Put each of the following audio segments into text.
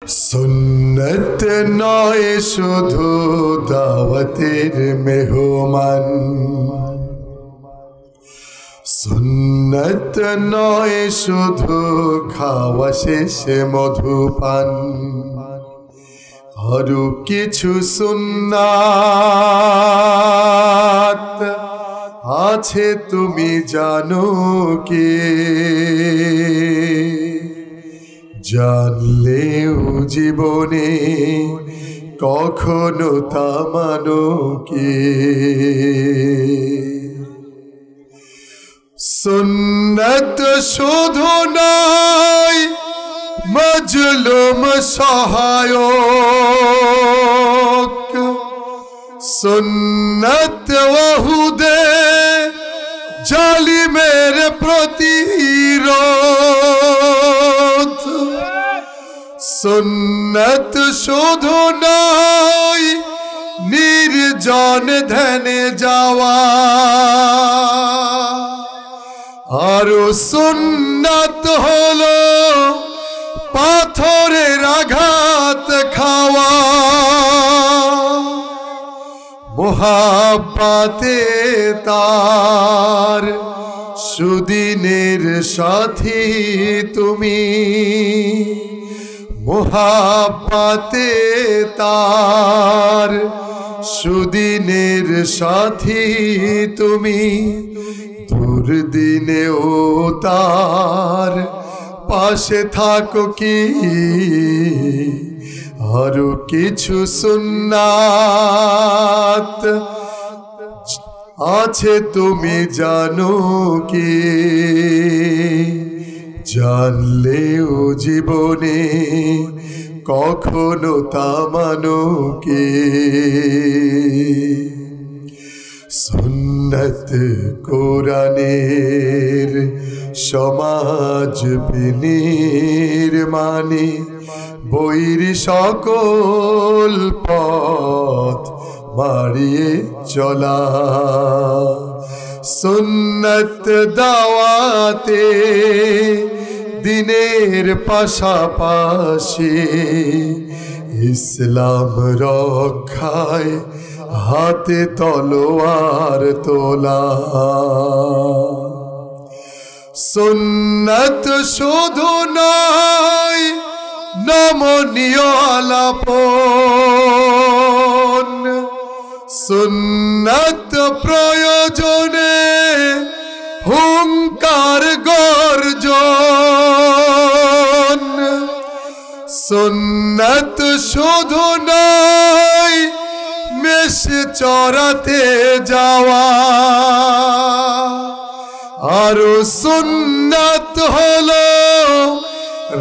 সুন্নত নয় শুধু দাওয়াতের মেহমান, সুন্নত নয় শুধু খাওয়া শেষে মধুপান, আরো কিছু সুন্নাত আছে তুমি জানো কি? জানলেও জীবনে কখনো তা মানো কি? সুন্নত শুধু নয় মজলুম সহায়ক, সুন্নত ওহুদে জালিমের প্রতিরোধ, সুন্নত শুধু নয় নির্জন ধ্যানে যাওয়া, আরো সুন্নত হলো পাথরের আঘাত খাওয়া। মুহাব্বতে তার সুদিনের সাথী তুমি, মুহাব্বতে তার সুদিনের সাথী তুমি, দুর্দিনেও তার পাশে থাকো কি? আরো কিছু সুন্নাত আছে তুমি জানো কি? জানলেও জীবনে কখনো তা মানো কি? সুন্নত কোরআনের সমাজ বিনির্মাণে বৈর সকল পথ মারিয়ে চলা, সুন্নত দাওয়াতে দিনের পাশাপাশি ইসলাম রক্ষায় হাতে তলোয়ার তোলা। সুন্নত শুধু নয় নমনীয় আলাপন, সুন্নত প্রয়োজনে হুঙ্কার গর্জন, সুন্নত শুধু নয় মেষ চরাতে যাওয়া, আরো সুন্নত হলো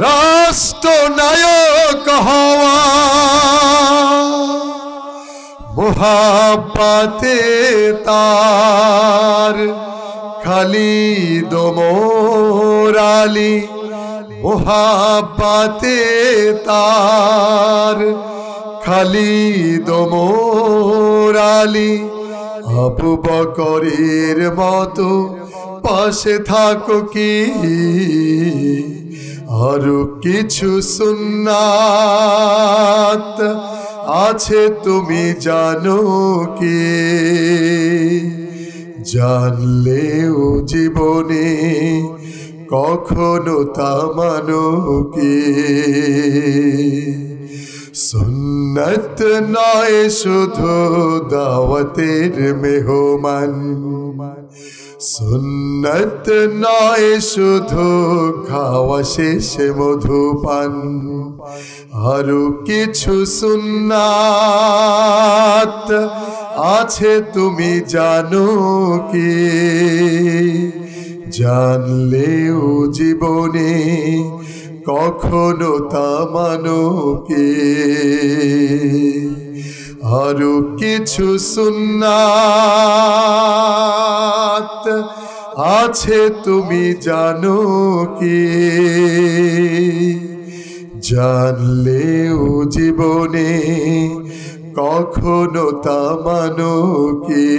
রাষ্ট্রনায়ক হওয়া। মুহাব্বতে তার খালিদ ওমর আলী, মুহাব্বতে তার খালিদ ওমর আলী, আবু বকরের মতো পাশে থাকো কি? আরো কিছু সুন্নাত আছে তুমি জানো কি? জানলেও জীবনে কখনো তা মানো কি? সুন্নত নয় শুধু দাওয়াতের মেহমান, সুন্নত নয় শুধু খাওয়া শেষে মধুপান, আরো কিছু সুন্নাত আছে তুমি জানো কি? জানলেও জীবনে কখনো তা মানো কি? আরো কিছু সুন্নাত আছে তুমি জানো কি? জানলেও জীবনে কখনো তা মানো কি?